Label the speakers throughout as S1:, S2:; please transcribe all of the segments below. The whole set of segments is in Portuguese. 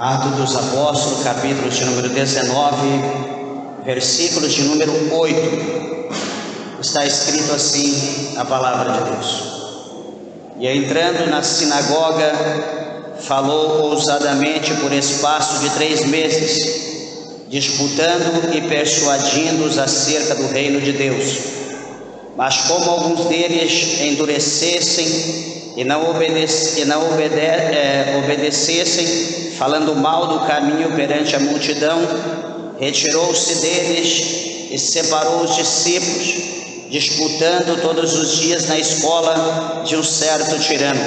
S1: Atos dos Apóstolos, capítulo de número 19, versículos de número 8. Está escrito assim a palavra de Deus. E entrando na sinagoga, falou ousadamente por espaço de 3 meses, disputando e persuadindo-os acerca do reino de Deus. Mas como alguns deles endurecessem e não obedecessem, falando mal do caminho perante a multidão, retirou-se deles e separou os discípulos, disputando todos os dias na escola de um certo tirano.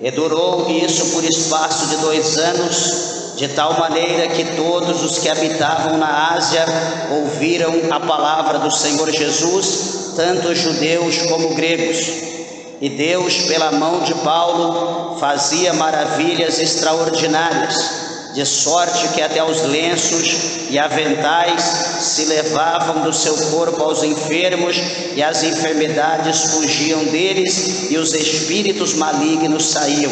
S1: E durou isso por espaço de 2 anos, de tal maneira que todos os que habitavam na Ásia ouviram a palavra do Senhor Jesus, tanto judeus como gregos. E Deus, pela mão de Paulo, fazia maravilhas extraordinárias, de sorte que até os lenços e aventais se levavam do seu corpo aos enfermos, e as enfermidades fugiam deles, e os espíritos malignos saíam.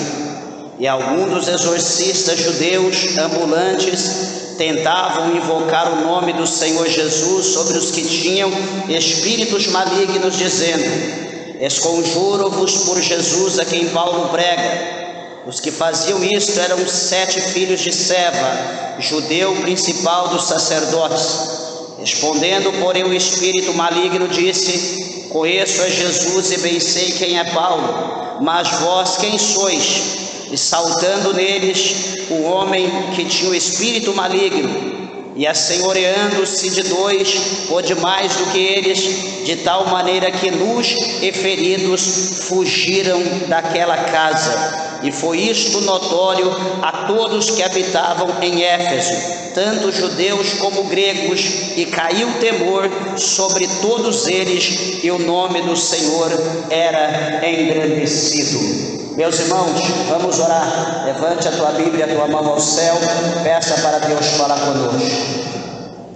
S1: E alguns dos exorcistas judeus ambulantes tentavam invocar o nome do Senhor Jesus sobre os que tinham espíritos malignos, dizendo: esconjuro-vos por Jesus a quem Paulo prega. Os que faziam isto eram 7 filhos de Seva, judeu principal dos sacerdotes. Respondendo, porém, o espírito maligno disse: conheço a Jesus e bem sei quem é Paulo, mas vós quem sois? E saltando neles, o homem que tinha o espírito maligno, e assenhoreando-se de 2 ou de mais do que eles, de tal maneira que nus e feridos fugiram daquela casa. E foi isto notório a todos que habitavam em Éfeso, tanto judeus como gregos, e caiu temor sobre todos eles, e o nome do Senhor era engrandecido. Meus irmãos, vamos orar. Levante a tua Bíblia, a tua mão ao céu, peça para Deus falar conosco.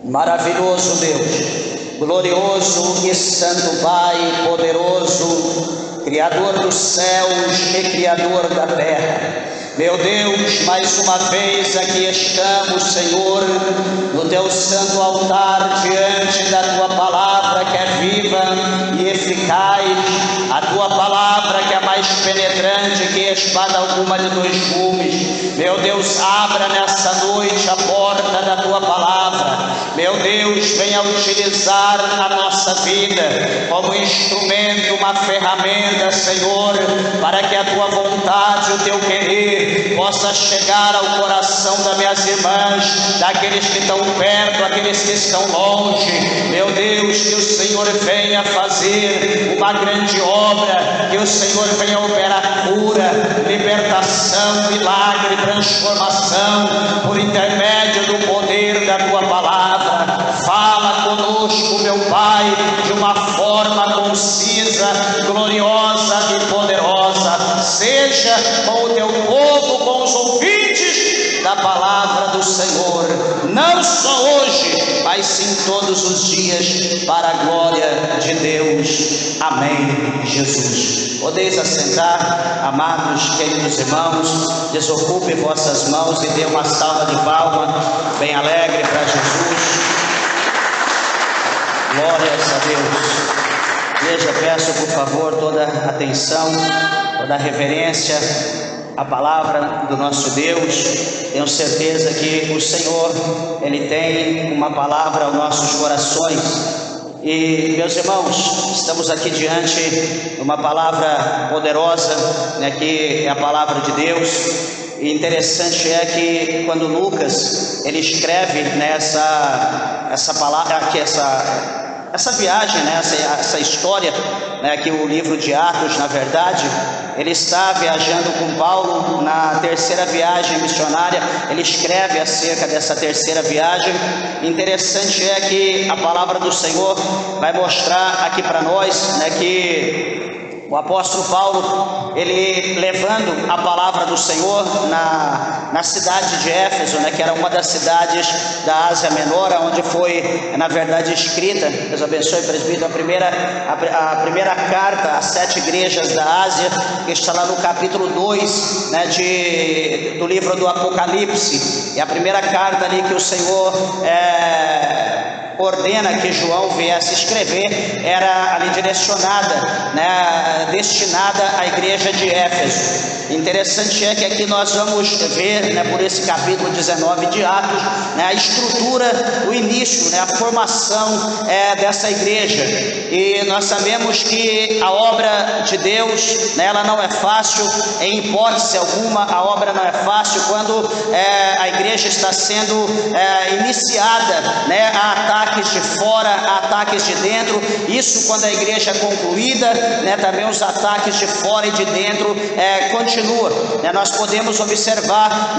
S1: Maravilhoso Deus, glorioso e santo Pai, poderoso, Criador dos céus e Criador da terra. Meu Deus, mais uma vez aqui estamos, Senhor, no teu santo altar, diante da tua palavra que é viva e eficaz, a tua palavra que é mais penetrante que espada alguma de 2 gumes. Meu Deus, abra nessa noite a porta da tua palavra. Meu Deus, venha utilizar a nossa vida como instrumento, uma ferramenta, Senhor, para que a tua vontade, o teu querer possa chegar ao coração das minhas irmãs, daqueles que estão perto, aqueles que estão longe. Meu Deus, que o Senhor venha fazer uma grande obra, que o Senhor venha operar cura, libertação, milagre, transformação, por intermédio do poder da tua palavra. Fala conosco, meu Pai, de uma forma concisa, gloriosa e poderosa. Seja com o teu povo, com os ouvintes da palavra do Senhor, não só hoje, mas sim todos os dias, para a glória de Deus. Amém, Jesus. Podeis assentar, amados, queridos irmãos. Desocupe vossas mãos e dê uma salva de palmas bem alegre para Jesus. Glórias a Deus. Igreja, peço por favor toda a atenção, toda a reverência à palavra do nosso Deus. Tenho certeza que o Senhor, Ele tem uma palavra aos nossos corações. E, meus irmãos, estamos aqui diante de uma palavra poderosa, que é a palavra de Deus. E interessante é que quando Lucas, ele escreve essa palavra aqui, essa viagem, essa história, que o livro de Atos, na verdade, ele está viajando com Paulo na 3ª viagem missionária. Ele escreve acerca dessa 3ª viagem. Interessante é que a palavra do Senhor vai mostrar aqui para nós, que o apóstolo Paulo, ele levando a palavra do Senhor na cidade de Éfeso, que era uma das cidades da Ásia Menor, onde foi, na verdade, escrita, Deus abençoe, presbítero, a primeira carta às 7 igrejas da Ásia, que está lá no capítulo 2, do livro do Apocalipse. E a primeira carta ali que o Senhor ordena que João viesse escrever era ali direcionada, destinada à igreja de Éfeso. Interessante é que aqui nós vamos ver, por esse capítulo 19 de Atos, a estrutura, o início, a formação dessa igreja. E nós sabemos que a obra de Deus, ela não é fácil, em hipótese alguma, a obra não é fácil quando a igreja está sendo iniciada, a ataques de fora, a ataques de dentro. Isso quando a igreja é concluída, também os ataques de fora e de dentro continuam. Nós podemos observar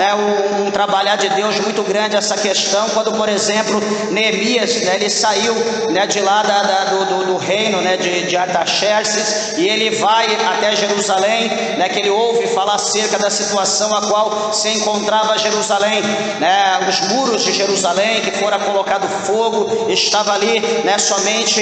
S1: um trabalhar de Deus muito grande essa questão, quando, por exemplo, Neemias, ele saiu de lá do reino de Artaxerxes, e ele vai até Jerusalém, que ele ouve falar acerca da situação a qual se encontrava Jerusalém, os muros de Jerusalém que fora colocado fogo, estava ali somente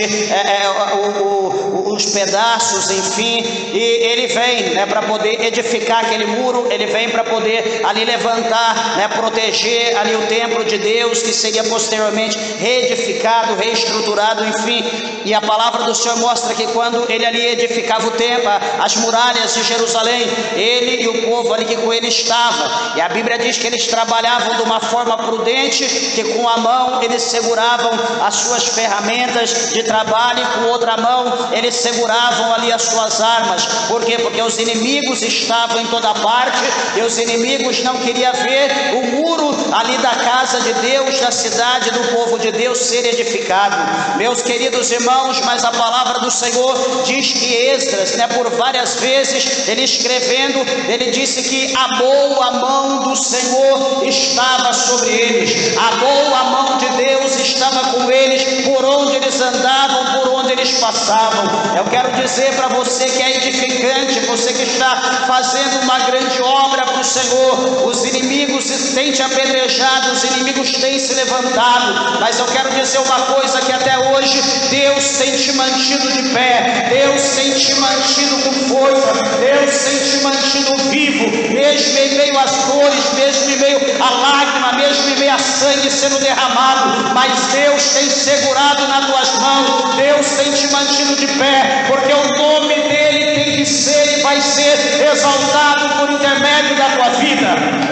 S1: os pedaços, enfim, e ele vem para poder edificar aquele muro, ele vem para poder ali levantar, proteger ali o templo de Deus, que seria posteriormente reedificado, reestruturado, enfim. E a palavra do Senhor mostra que quando ele ali edificava o templo, as muralhas de Jerusalém, ele e o povo ali que com ele estava, e a Bíblia diz que eles trabalhavam de uma forma prudente, que com a mão eles seguravam as suas ferramentas de trabalho, e com outra mão eles seguravam ali as suas armas. Por quê? Porque os inimigos estavam em toda parte, e os inimigos não queriam ver o muro ali da casa de Deus, da cidade do povo de Deus ser edificado. Meus queridos irmãos, mas a palavra do Senhor diz que Esdras, por várias vezes, ele escrevendo, ele disse que a boa mão do Senhor estava sobre eles, a boa mão de Deus estava com eles, por onde eles andavam, por onde eles passavam. Eu quero dizer para você que é edificante, você que está fazendo uma grande obra para o Senhor, os inimigos têm te apedrejado, os inimigos têm se levantado, mas eu quero dizer uma coisa, que até hoje Deus tem te mantido de pé, Deus tem te mantido com força, Deus tem te mantido vivo, mesmo em meio às dores, mesmo em meio à lágrima, mesmo em meio a sangue sendo derramado, mas Deus tem segurado nas tuas mãos, Deus tem te mantido de pé, porque o nome dele tem que ser e vai ser exaltado por intermédio da tua vida.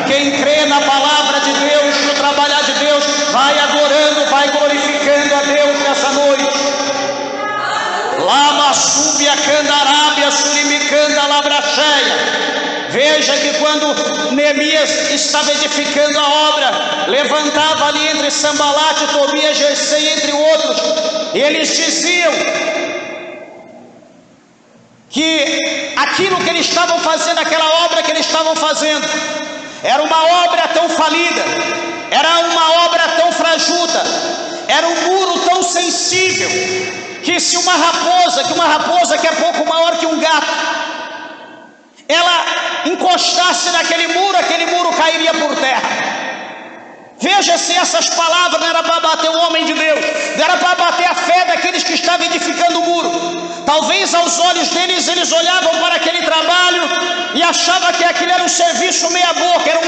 S1: Quem crê na palavra de Deus, no trabalhar de Deus, vai adorando, vai glorificando a Deus nessa noite. Lama subia candarábia, surimicanda labracheia. Veja que quando Neemias estava edificando a obra, levantava ali entre Sambalate, Tobias, Gesem, entre outros, e eles diziam que aquilo que eles estavam fazendo, aquela obra que eles estavam fazendo, era uma obra tão falida, era uma obra tão frajuta, era um muro tão sensível, que se uma raposa que é pouco maior que um gato, ela encostasse naquele muro cairia por terra. Veja se essas palavras não era para bater o homem de Deus, não era para bater a fé daqueles que estavam edificando o muro. Talvez aos olhos deles, eles olhavam para aquele trabalho e achavam que aquilo era um serviço meia boca, era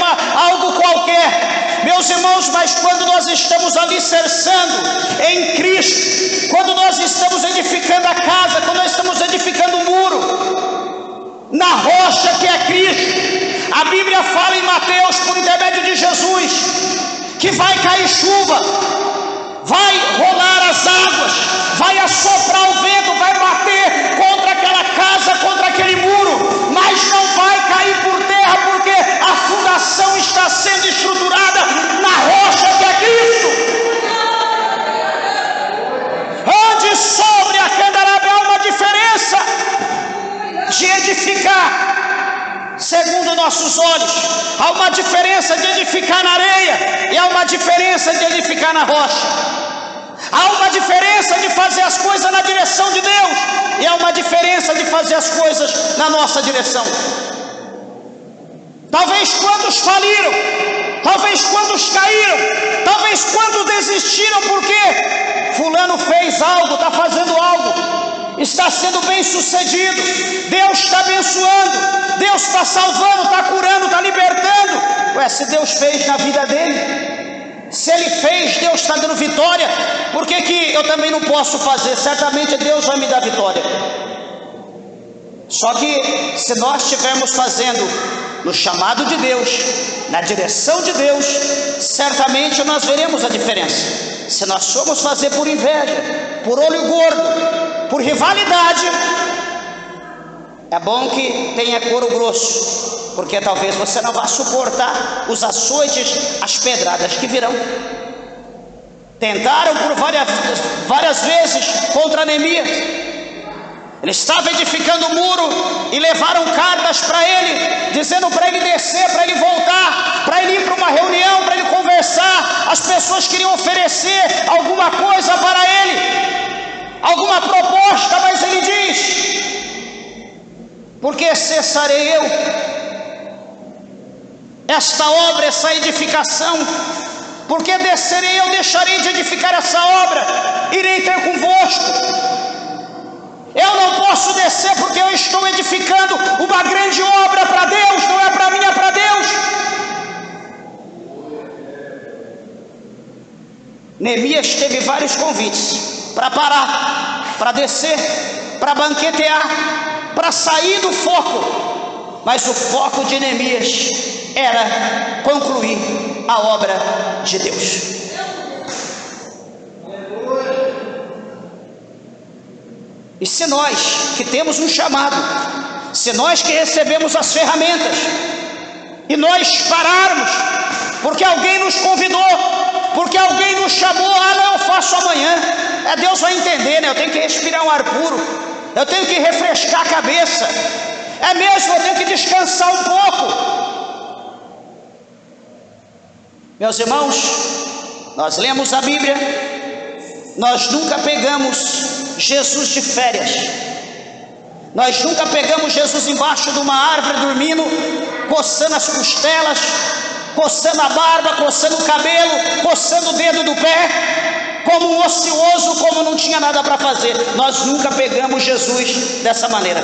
S1: algo qualquer. Meus irmãos, mas quando nós estamos alicerçando em Cristo, quando nós estamos edificando a casa, quando nós estamos edificando o muro, na rocha que é Cristo, a Bíblia fala em Mateus, por intermédio de Jesus, que vai cair chuva, vai rolar as águas, vai assoprar o vento, vai bater contra aquela casa, contra aquele muro, mas não vai cair por terra, porque a fundação está sendo estruturada na rocha que é Cristo. Onde sobre a candarábia há uma diferença de edificar segundo nossos olhos, há uma diferença de edificar na areia e há uma diferença de edificar na rocha. Há uma diferença de fazer as coisas na direção de Deus, e há uma diferença de fazer as coisas na nossa direção. Talvez quantos faliram, talvez quantos caíram, talvez quantos desistiram porque fulano fez algo, está fazendo algo, está sendo bem sucedido, Deus está abençoando, Deus está salvando, está curando, está libertando. Ué, se Deus fez na vida dele, se ele fez, Deus está dando vitória, por que que eu também não posso fazer? Certamente Deus vai me dar vitória. Só que se nós estivermos fazendo no chamado de Deus, na direção de Deus, certamente nós veremos a diferença. Se nós formos fazer por inveja, por olho gordo, por rivalidade, é bom que tenha couro grosso, porque talvez você não vá suportar os açoites, as pedradas que virão. Tentaram por várias vezes contra Neemias. Ele estava edificando o muro e levaram cartas para ele, dizendo para ele descer, para ele voltar, para ele ir para uma reunião, para ele conversar. As pessoas queriam oferecer alguma coisa para ele, alguma proposta, mas ele diz: por que cessarei eu esta obra, essa edificação? Por que descerei eu, deixarei de edificar essa obra? Irei ter convosco. Eu não posso descer porque eu estou edificando uma grande obra para Deus, não é para mim, é para Deus. Neemias teve vários convites para parar, para descer, para banquetear, para sair do foco, mas o foco de Neemias era concluir a obra de Deus. E se nós que temos um chamado, se nós que recebemos as ferramentas, e nós pararmos, porque alguém nos convidou, porque alguém nos chamou, não, eu faço amanhã, Deus vai entender, né? Eu tenho que respirar um ar puro, eu tenho que refrescar a cabeça, mesmo, eu tenho que descansar um pouco. Meus irmãos, nós lemos a Bíblia, nós nunca pegamos Jesus de férias, nós nunca pegamos Jesus embaixo de uma árvore dormindo, coçando as costelas, coçando a barba, coçando o cabelo, coçando o dedo do pé, como um ocioso, como não tinha nada para fazer. Nós nunca pegamos Jesus dessa maneira.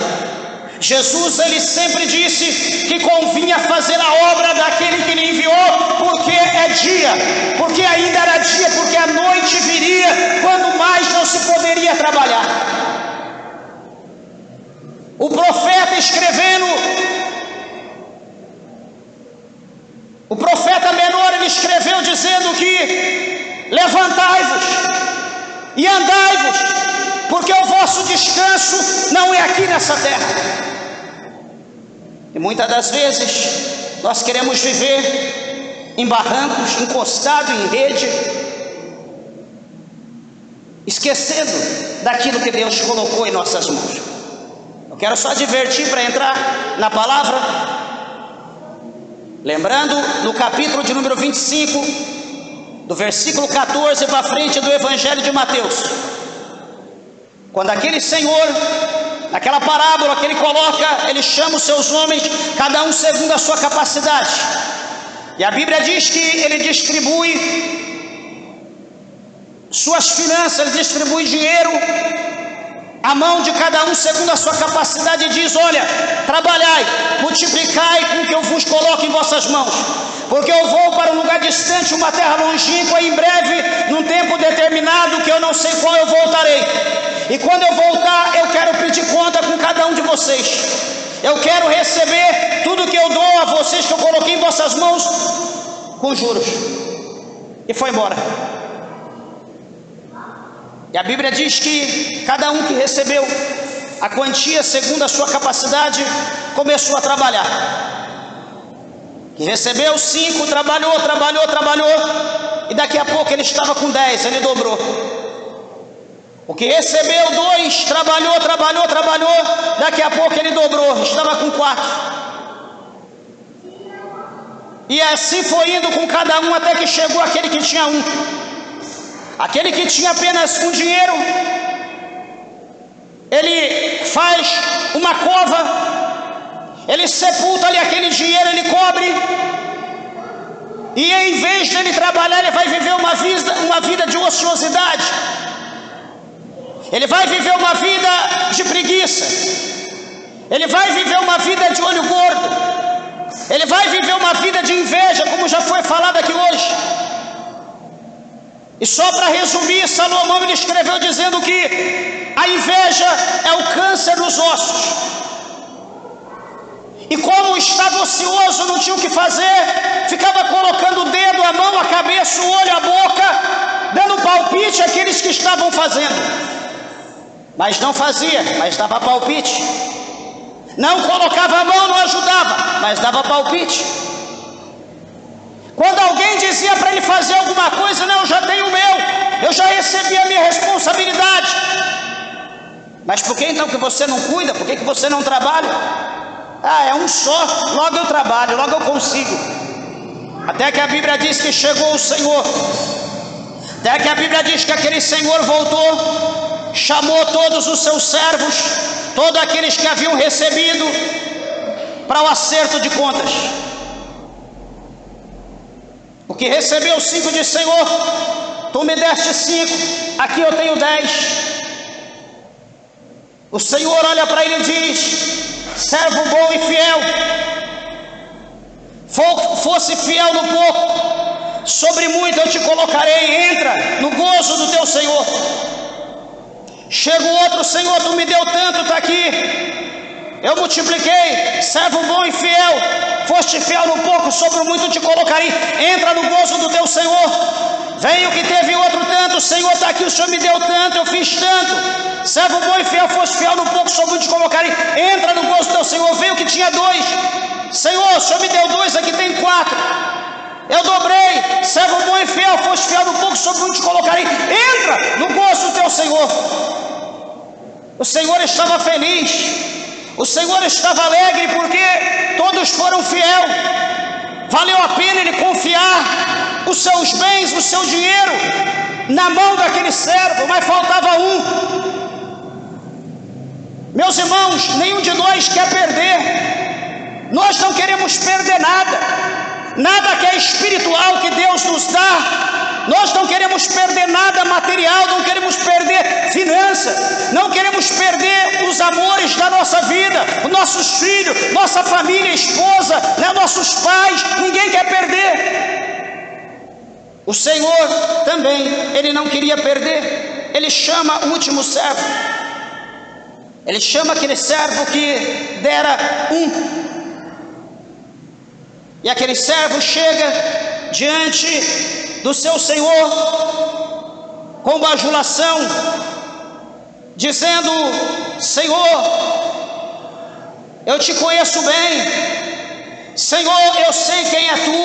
S1: Jesus, ele sempre disse que convinha fazer a obra daquele que lhe enviou, porque é dia, porque ainda era dia, porque a noite viria, quando mais não se poderia trabalhar. O profeta escrevendo, o profeta menor, ele escreveu dizendo que levantai-vos e andai-vos, porque o vosso descanso não é aqui nessa terra. E muitas das vezes nós queremos viver em barrancos, encostado em rede, esquecendo daquilo que Deus colocou em nossas mãos. Eu quero só advertir para entrar na palavra, lembrando no capítulo de número 25, do versículo 14 para frente do Evangelho de Mateus, quando aquele Senhor, naquela parábola que ele coloca, ele chama os seus homens, cada um segundo a sua capacidade, e a Bíblia diz que ele distribui suas finanças, ele distribui dinheiro à mão de cada um segundo a sua capacidade, e diz: olha, trabalhai, multiplicai com o que eu vos coloco em vossas mãos, porque eu vou para um lugar distante, uma terra longínqua, e em breve, num tempo determinado, que eu não sei qual, eu voltarei. E quando eu voltar, eu quero pedir conta com cada um de vocês. Eu quero receber tudo que eu dou a vocês, que eu coloquei em vossas mãos, com juros. E foi embora. E a Bíblia diz que cada um que recebeu a quantia segundo a sua capacidade, começou a trabalhar. Que recebeu 5, trabalhou, e daqui a pouco ele estava com 10, ele dobrou. O que recebeu 2, trabalhou, daqui a pouco ele dobrou, estava com 4. E assim foi indo com cada um, até que chegou aquele que tinha 1. Aquele que tinha apenas um dinheiro, ele faz uma cova, ele sepulta ali aquele dinheiro, ele cobre, e em vez de ele trabalhar, ele vai viver uma vida de ociosidade, ele vai viver uma vida de preguiça, ele vai viver uma vida de olho gordo, ele vai viver uma vida de inveja, como já foi falado aqui hoje. E só para resumir, Salomão ele escreveu dizendo que a inveja é o câncer nos ossos. E como estava ocioso, não tinha o que fazer, ficava colocando o dedo, a mão, a cabeça, o olho, a boca, dando palpite àqueles que estavam fazendo. Mas não fazia, mas dava palpite. Não colocava a mão, não ajudava, mas dava palpite. Quando alguém dizia para ele fazer alguma coisa, não, eu já tenho o meu, eu já recebi a minha responsabilidade. Mas por que então que você não cuida? Por que você não trabalha? Ah, é um só, logo eu trabalho, logo eu consigo. Até que a Bíblia diz que chegou o Senhor. Até que a Bíblia diz que aquele Senhor voltou, chamou todos os seus servos, todos aqueles que haviam recebido, para o acerto de contas. O que recebeu 5 de Senhor, tu me deste 5, aqui eu tenho 10. O Senhor olha para ele e diz: servo bom e fiel, fosse fiel no pouco, sobre muito eu te colocarei, entra no gozo do teu Senhor. Chega o outro: Senhor, tu me deu tanto, está aqui, eu multipliquei, servo bom e fiel, foste fiel no pouco, sobre muito te colocarei, entra no gozo do teu Senhor. Vem o que teve outro tanto: Senhor, está aqui, o Senhor me deu tanto, eu fiz tanto, servo bom e fiel, foste fiel no pouco, sobre muito te colocarei, entra no gozo do teu Senhor. Veio o que tinha 2, Senhor, o Senhor me deu 2, aqui tem 4, eu dobrei, servo bom e fiel, foste fiel no pouco, sobre muito te colocarei, entra no gozo do teu Senhor. O Senhor estava feliz, o Senhor estava alegre, porque todos foram fiel. Valeu a pena ele confiar os seus bens, o seu dinheiro na mão daquele servo, mas faltava um. Meus irmãos, nenhum de nós quer perder. Nós não queremos perder nada, nada que é espiritual que Deus nos dá. Nós não queremos perder nada material, não queremos perder finanças, não queremos perder os amores da nossa vida, os nossos filhos, nossa família, esposa, né, nossos pais, ninguém quer perder. O Senhor também, ele não queria perder. Ele chama o último servo, ele chama aquele servo que dera 1. E aquele servo chega diante do seu Senhor com bajulação, dizendo: Senhor, eu te conheço bem, Senhor, eu sei quem é tu,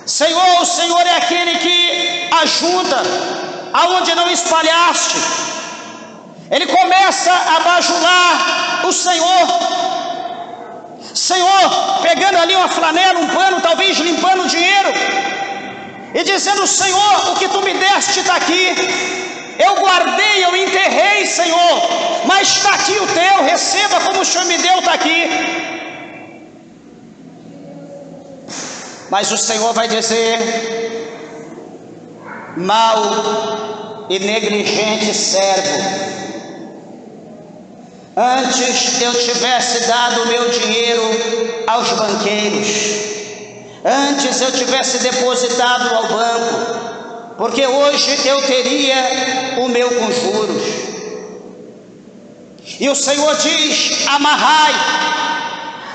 S1: Senhor, o Senhor é aquele que ajunta aonde não espalhaste. Ele começa a bajular o Senhor. Senhor, pegando ali uma flanela, um pano, talvez limpando o dinheiro, e dizendo: Senhor, o que tu me deste está aqui, eu guardei, eu enterrei, Senhor, mas está aqui o teu, receba como o Senhor me deu, está aqui. Mas o Senhor vai dizer: mau e negligente servo, antes eu tivesse dado o meu dinheiro aos banqueiros, antes eu tivesse depositado ao banco, porque hoje eu teria o meu com juros. E o Senhor diz: amarrai,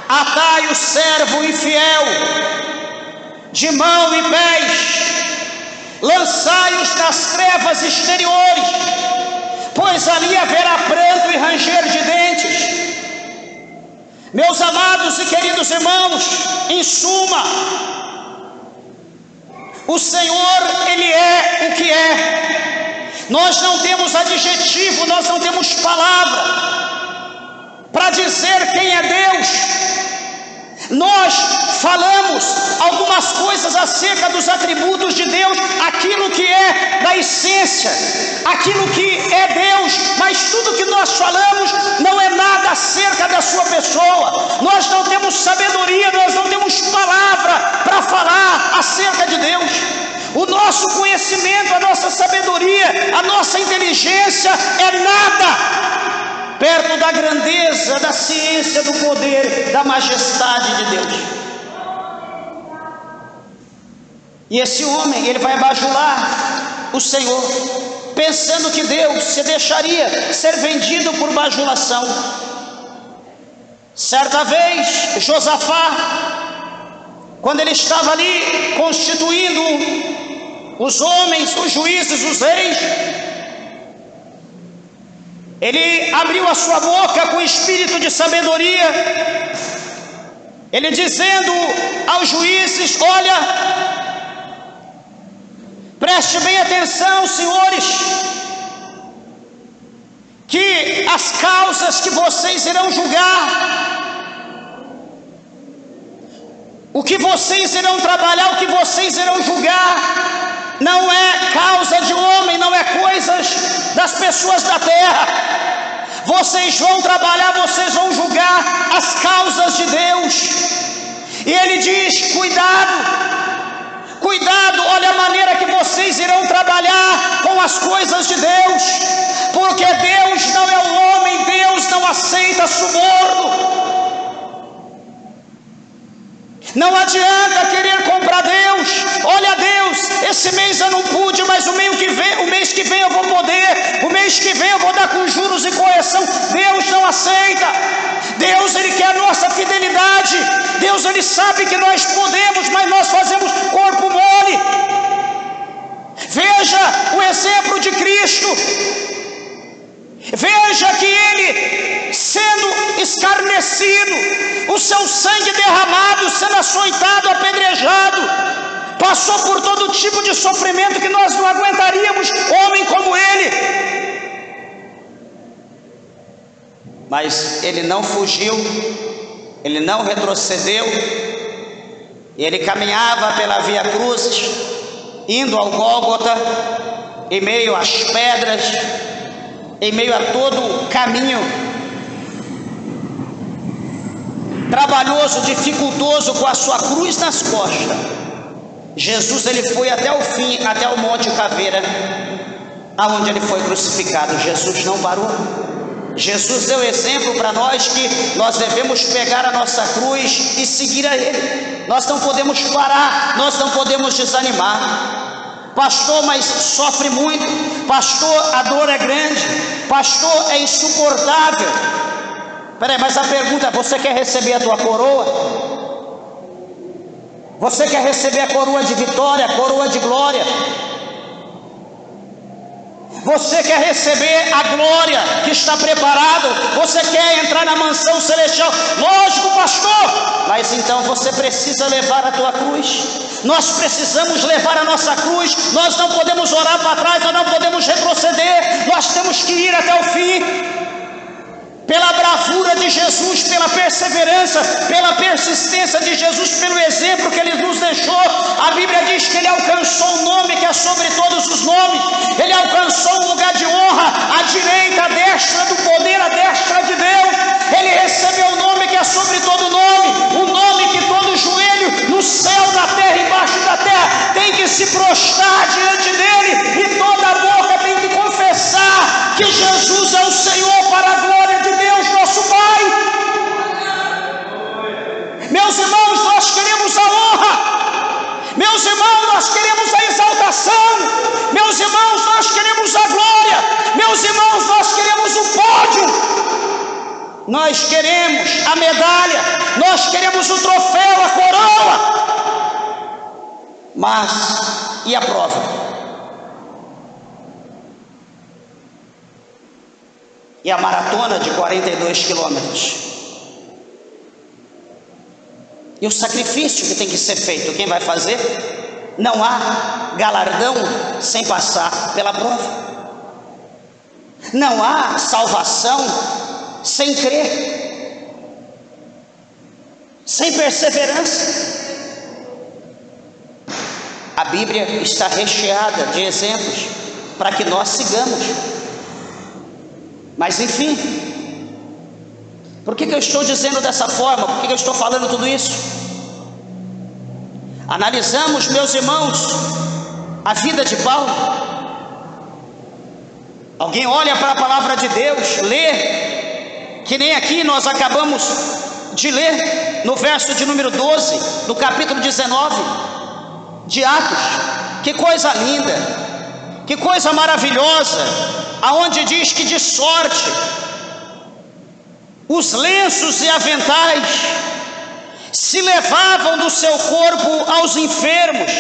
S1: atai o servo infiel de mão e pés, lançai-os nas trevas exteriores, pois ali haverá pranto e ranger de dentes. Meus amados e queridos irmãos, em suma, o Senhor, Ele é o que é. Nós não temos adjetivo, nós não temos palavra para dizer quem é Deus. Nós falamos algumas coisas acerca dos atributos de Deus, aquilo que é da essência, aquilo que é Deus, mas tudo que nós falamos não é nada acerca da sua pessoa. Nós não temos sabedoria, nós não temos palavra para falar acerca de Deus. O nosso conhecimento, a nossa sabedoria, a nossa inteligência é nada perto da grandeza, da ciência, do poder, da majestade de Deus. E esse homem, ele vai bajular o Senhor, pensando que Deus se deixaria ser vendido por bajulação. Certa vez, Josafá, quando ele estava ali constituindo os homens, os juízes, os reis, ele abriu a sua boca com espírito de sabedoria, ele dizendo aos juízes: olha, preste bem atenção, senhores, que as causas que vocês irão julgar, o que vocês irão trabalhar, o que vocês irão julgar, não é causa de homem, não é coisas das pessoas da terra. Vocês vão trabalhar, vocês vão julgar as causas de Deus. E ele diz: cuidado, cuidado, olha a maneira que vocês irão trabalhar com as coisas de Deus, porque Deus não é o homem, Deus não aceita suborno. Não adianta querer comprar Deus. Olha, Deus, esse mês eu não pude, mas o mês que vem eu vou poder. O mês que vem eu vou dar com juros e correção. Deus não aceita. Deus, ele quer a nossa fidelidade. Deus, ele sabe que nós podemos, mas nós fazemos corpo mole. Veja o exemplo de Cristo. Veja que ele, sendo escarnecido, o seu sangue derramado, sendo açoitado, apedrejado, passou por todo tipo de sofrimento que nós não aguentaríamos, homem como ele. Mas ele não fugiu, ele não retrocedeu, ele caminhava pela Via Crucis, indo ao Gólgota, em meio às pedras, em meio a todo o caminho trabalhoso, dificultoso, com a sua cruz nas costas. Jesus, ele foi até o fim, até o Monte Caveira, aonde ele foi crucificado. Jesus não parou. Jesus deu exemplo para nós que nós devemos pegar a nossa cruz e seguir a ele. Nós não podemos parar, nós não podemos desanimar. Pastor, mas sofre muito. Pastor, a dor é grande. Pastor, é insuportável. Peraí, mas a pergunta: você quer receber a tua coroa? Você quer receber a coroa de vitória, a coroa de glória? Você quer receber a glória que está preparada? Você quer entrar na mansão celestial? Lógico, pastor, mas então você precisa levar a tua cruz. Nós precisamos levar a nossa cruz. Nós não podemos orar para trás, nós não podemos retroceder. Nós temos que ir até o fim. Pela bravura de Jesus, pela perseverança, pela persistência de Jesus, pelo exemplo que ele nos deixou. A Bíblia diz que ele alcançou o nome que é sobre todos os nomes. Ele alcançou um lugar de honra, à direita, à destra do poder, à destra de Deus. Ele recebeu o nome que é sobre todo nome, o nome que todo joelho no céu, na terra, embaixo da terra, tem que se prostrar diante dele, e toda a boca tem que confessar que Jesus é o Senhor, para a glória de Deus, nosso Pai. Meus irmãos, nós queremos a honra. Meus irmãos, nós queremos a exaltação. Meus irmãos, nós queremos a glória. Meus irmãos, nós queremos o pódio. Nós queremos a medalha. Nós queremos o troféu, a coroa. Mas e a prova? E a maratona de 42 quilômetros? E o sacrifício que tem que ser feito, quem vai fazer? Não há galardão sem passar pela prova. Não há salvação sem crer. sem perseverança. A Bíblia está recheada de exemplos para que nós sigamos. Mas enfim, por que eu estou dizendo dessa forma? Por que eu estou falando tudo isso? Analisamos, meus irmãos, a vida de Paulo. Alguém olha para a palavra de Deus, lê, que nem aqui nós acabamos de ler, no verso de número 12, do capítulo 19 de Atos. Que coisa linda, que coisa maravilhosa, aonde diz que de sorte os lenços e aventais se levavam do seu corpo aos enfermos,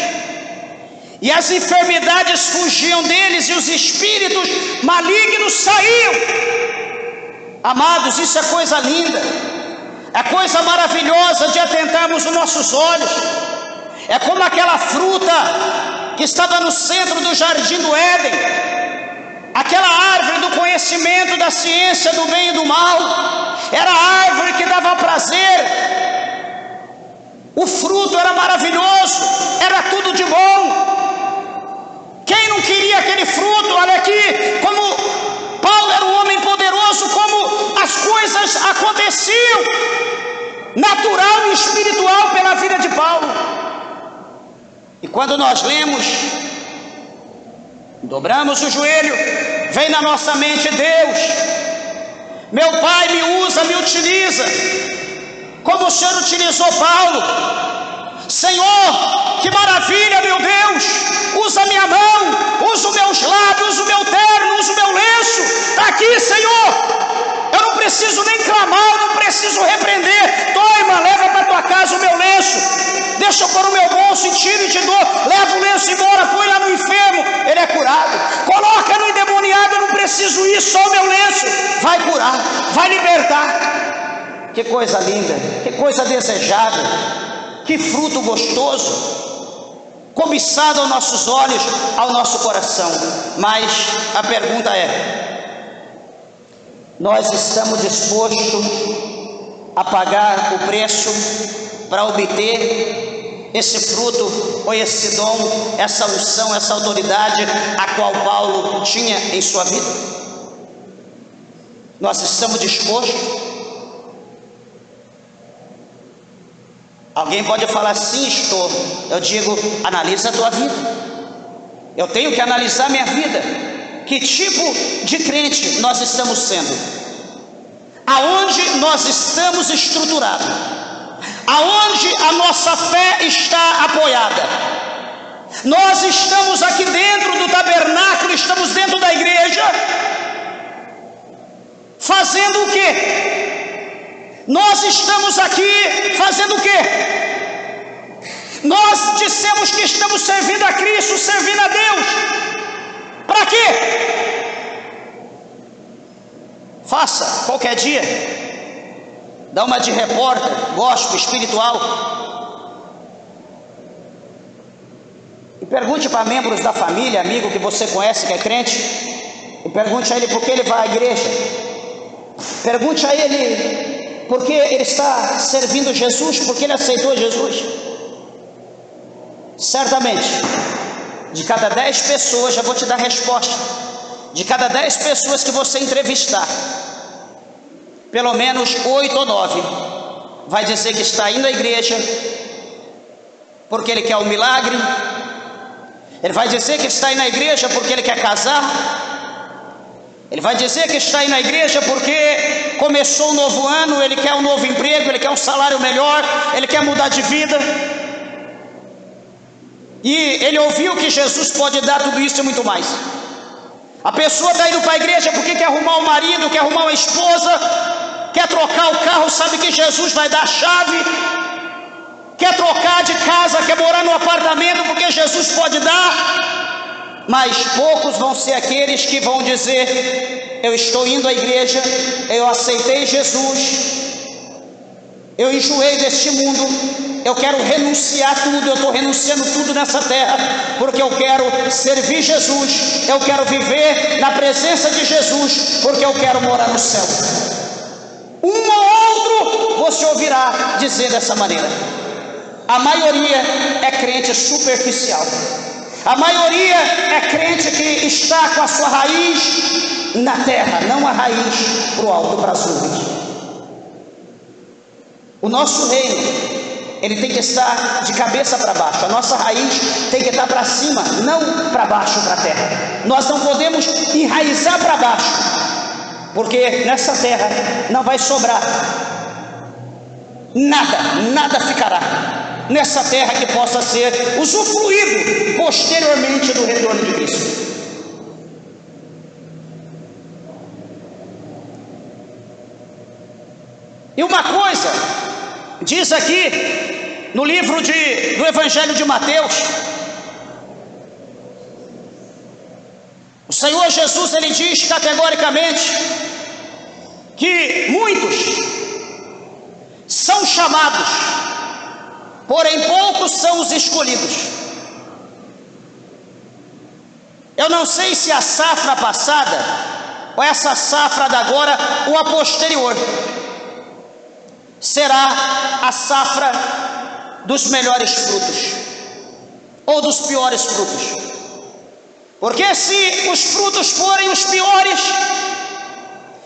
S1: e as enfermidades fugiam deles, e os espíritos malignos saíam. Amados, isso é coisa linda, é coisa maravilhosa de atentarmos os nossos olhos. É como aquela fruta que estava no centro do jardim do Éden, aquela árvore do conhecimento da ciência do bem e do mal. Era a árvore que dava prazer, o fruto era maravilhoso, era tudo de bom. Quem não queria aquele fruto? Olha aqui, como Paulo era um homem poderoso, como as coisas aconteciam, natural e espiritual, pela vida de Paulo. E quando nós lemos, dobramos o joelho, vem na nossa mente: Deus, meu Pai me usa, me utiliza, como o Senhor utilizou Paulo. Senhor, que maravilha, meu Deus, usa a minha mão, usa os meus lábios, usa o meu terno, usa o meu lenço, está aqui, Senhor. Eu não preciso nem clamar, eu não preciso repreender. Toma, leva para tua casa o meu lenço, deixa eu pôr o meu bolso e tiro e te dou. Leva o lenço embora, põe lá no enfermo, ele é curado. Coloca no endemoniado, eu não preciso ir, só o meu lenço vai curar, vai libertar. Que coisa linda, que coisa desejável, que fruto gostoso, cobiçado aos nossos olhos, ao nosso coração. Mas a pergunta é: nós estamos dispostos a pagar o preço para obter esse fruto, ou esse dom, essa unção, essa autoridade a qual Paulo tinha em sua vida? Nós estamos dispostos? Alguém pode falar: sim, estou. Eu digo: analisa a tua vida. Eu tenho que analisar minha vida. Que tipo de crente nós estamos sendo? Aonde nós estamos estruturados? Aonde a nossa fé está apoiada? Nós estamos aqui dentro do tabernáculo, estamos dentro da igreja, fazendo o quê? Nós estamos aqui fazendo o quê? Nós dissemos que estamos servindo a Cristo, servindo a Deus. Para quê? Faça qualquer dia, dá uma de repórter, gospel, espiritual, e pergunte para membros da família, amigo que você conhece que é crente, e pergunte a ele por que ele vai à igreja. Pergunte a ele por que ele está servindo Jesus, por que ele aceitou Jesus. Certamente, de cada 10 pessoas, já vou te dar a resposta, de cada 10 pessoas que você entrevistar, pelo menos 8 ou 9 vai dizer que está indo à igreja porque ele quer um milagre. Ele vai dizer que está indo à igreja porque ele quer casar. Ele vai dizer que está indo à igreja porque começou um novo ano, ele quer um novo emprego, ele quer um salário melhor, ele quer mudar de vida. E ele ouviu que Jesus pode dar tudo isso e muito mais. A pessoa está indo para a igreja porque quer arrumar um marido, quer arrumar uma esposa, quer trocar o carro, sabe que Jesus vai dar a chave. Quer trocar de casa, quer morar no apartamento porque Jesus pode dar. Mas poucos vão ser aqueles que vão dizer: eu estou indo à igreja, eu aceitei Jesus, eu enjoei deste mundo, eu quero renunciar tudo, eu estou renunciando tudo nessa terra, porque eu quero servir Jesus, eu quero viver na presença de Jesus, porque eu quero morar no céu. Um ou outro você ouvirá dizer dessa maneira. A maioria é crente superficial. A maioria é crente que está com a sua raiz na terra, não a raiz para o alto, para as nuvens. O nosso reino, ele tem que estar de cabeça para baixo. A nossa raiz tem que estar para cima, não para baixo, para a terra. Nós não podemos enraizar para baixo, porque nessa terra não vai sobrar nada ficará nessa terra que possa ser usufruído posteriormente do retorno de Cristo. E uma coisa diz aqui no livro do Evangelho de Mateus, o Senhor Jesus, ele diz categoricamente que muitos são chamados, porém poucos são os escolhidos. Eu não sei se a safra passada ou essa safra da agora ou a posterior será a safra dos melhores frutos ou dos piores frutos. Porque se os frutos forem os piores,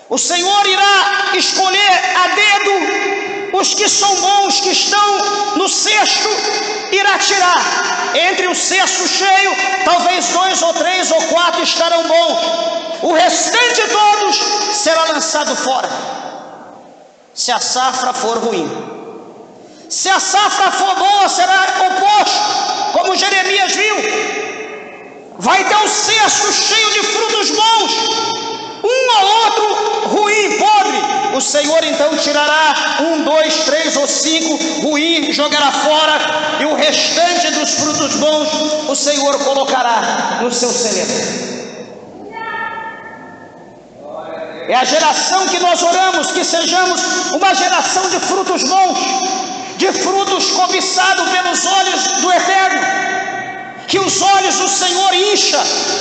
S1: o Senhor irá escolher a dedo os que são bons, que estão no cesto, irá tirar. Entre o cesto cheio, talvez 2 ou 3 ou 4 estarão bons, o restante todos será lançado fora. Se a safra for ruim, se a safra for boa, será oposto, como Jeremias viu. Vai ter um cesto cheio de frutos bons, um ou outro ruim, podre. O Senhor então tirará 1, 2, 3 ou 5 ruim, jogará fora, e o restante dos frutos bons o Senhor colocará no seu celeiro. É a geração que nós oramos, que sejamos uma geração de frutos bons, de frutos cobiçados pelos olhos do Eterno, que os olhos do Senhor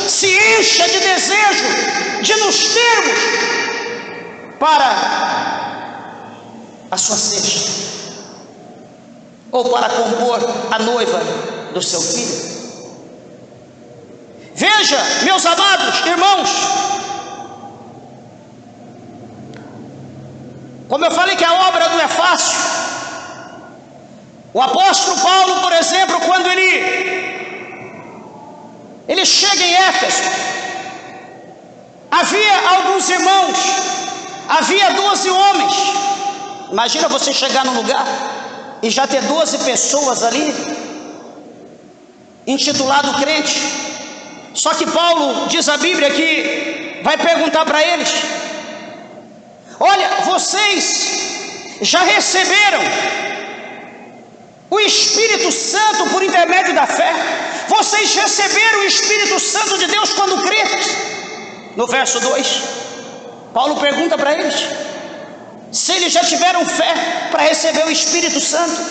S1: se encha de desejo de nos termos para a sua cesta, ou para compor a noiva do seu filho. Veja, meus amados irmãos, como eu falei que a obra não é fácil. O apóstolo Paulo, por exemplo, quando ele chega em Éfeso, havia alguns irmãos, havia 12 homens. Imagina você chegar num lugar e já ter 12 pessoas ali, intitulado crente. Só que Paulo, diz a Bíblia, que vai perguntar para eles: olha, vocês já receberam o Espírito Santo por intermédio da fé? Vocês receberam o Espírito Santo de Deus quando creram? No verso 2, Paulo pergunta para eles se eles já tiveram fé para receber o Espírito Santo.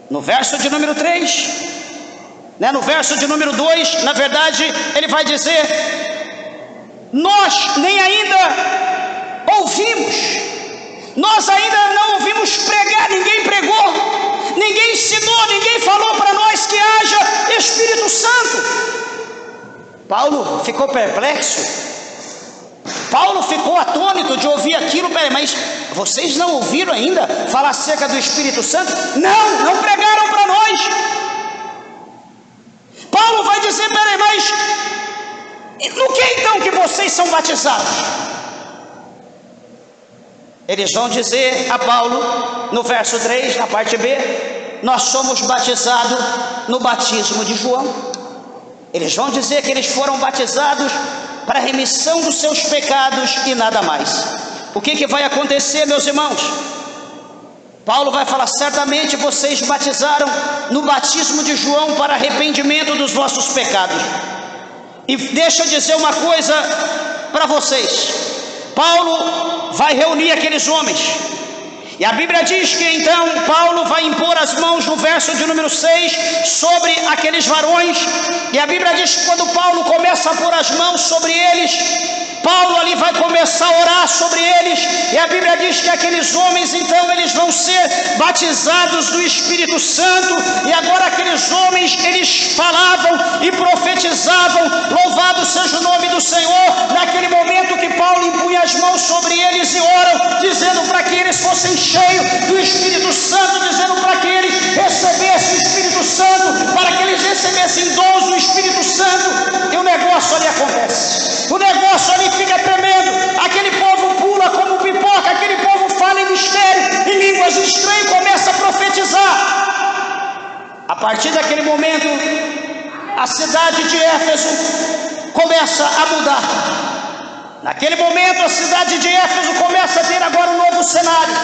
S1: No verso de número 3, no verso de número 2, na verdade, ele vai dizer: nós nem ainda ouvimos, nós ainda não ouvimos pregar, ninguém pregou, ninguém ensinou, ninguém falou para nós que haja Espírito Santo. Paulo ficou perplexo, Paulo ficou atônito de ouvir aquilo. Peraí, mas vocês não ouviram ainda falar acerca do Espírito Santo? Não pregaram para nós. Paulo vai dizer: peraí, mas no que então que vocês são batizados? Eles vão dizer a Paulo, no verso 3, na parte B: nós somos batizados no batismo de João. Eles vão dizer que eles foram batizados para a remissão dos seus pecados e nada mais. O que vai acontecer, meus irmãos? Paulo vai falar: certamente vocês batizaram no batismo de João para arrependimento dos vossos pecados. E deixa eu dizer uma coisa para vocês. Paulo vai reunir aqueles homens, e a Bíblia diz que então Paulo vai impor as mãos, no verso de número 6, sobre aqueles varões. E a Bíblia diz que quando Paulo começa a pôr as mãos sobre eles, Paulo ali vai começar a orar sobre eles, e a Bíblia diz que aqueles homens, então, eles vão ser batizados do Espírito Santo, e agora aqueles homens, eles falavam e profetizavam, louvado seja o nome do Senhor, naquele momento que Paulo impunha as mãos sobre eles e oram, dizendo para que eles fossem cheios do Espírito Santo, dizendo para que eles recebessem o Espírito Santo, para que eles recebessem dons do Espírito Santo, e o negócio ali acontece, o negócio ali fica tremendo, aquele povo pula como pipoca, aquele povo fala em mistério, em línguas estranhas, e começa a profetizar. A partir daquele momento, a cidade de Éfeso começa a mudar. Naquele momento, a cidade de Éfeso começa a ter agora um novo cenário.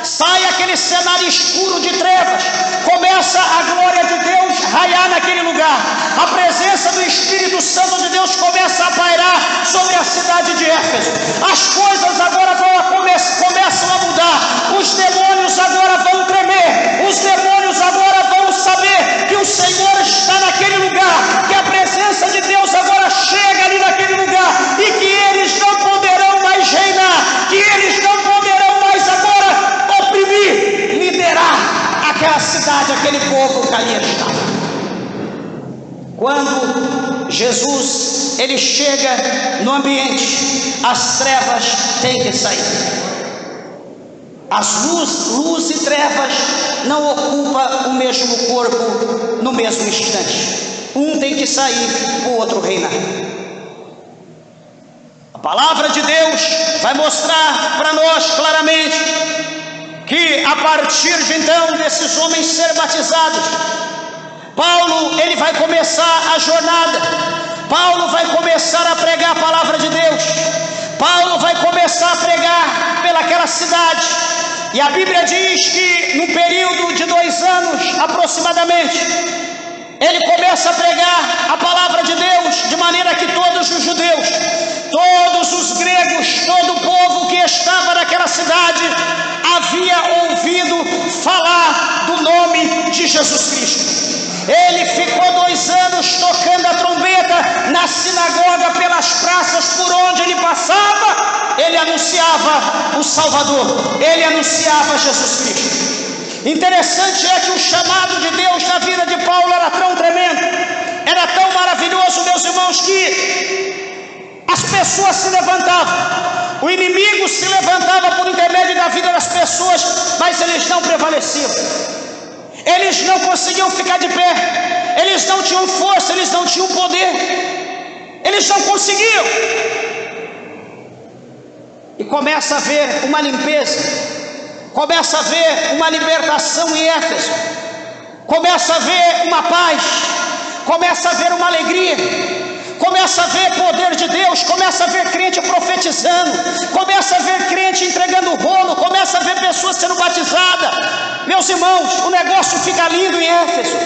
S1: Sai aquele cenário escuro de trevas, começa a glória de Deus raiar naquele lugar. A presença do Espírito Santo de Deus começa a pairar sobre a cidade de Éfeso. As coisas agora começam a mudar. Os demônios agora vão tremer. Os demônios agora vão saber que o Senhor está naquele lugar, que a presença de Deus agora chega ali naquele lugar, e que eles não poderão mais reinar, que eles não poderão mais agora oprimir, liderar aquela cidade, aquele povo que ali estava. Quando Jesus ele chega no ambiente, as trevas têm que sair. As luz e trevas não ocupam o mesmo corpo no mesmo instante. Um tem que sair, o outro reinar. A palavra de Deus vai mostrar para nós claramente que a partir de então desses homens serem batizados, Paulo ele vai começar a jornada. Paulo vai começar a pregar a palavra de Deus. Paulo vai começar a pregar pelaquela cidade. E a Bíblia diz que no período de 2 anos aproximadamente, ele começa a pregar a palavra de Deus, de maneira que todos os judeus, todos os gregos, todo o povo que estava naquela cidade havia ouvido falar do nome de Jesus Cristo. Ele ficou 2 anos tocando a trombeta na sinagoga, pelas praças por onde ele passava. Ele anunciava o Salvador, ele anunciava Jesus Cristo. Interessante é que o chamado de Deus na vida de Paulo era tão tremendo, era tão maravilhoso, meus irmãos, que as pessoas se levantavam, o inimigo se levantava por intermédio da vida das pessoas, mas eles não prevaleciam. Eles não conseguiam ficar de pé, eles não tinham força, eles não tinham poder, eles não conseguiam. E começa a haver uma limpeza, começa a haver uma libertação em Éfeso, começa a haver uma paz, começa a haver uma alegria, começa a ver poder de Deus, começa a ver crente profetizando, começa a ver crente entregando rolo, começa a ver pessoas sendo batizadas. Meus irmãos, o negócio fica lindo em Éfeso.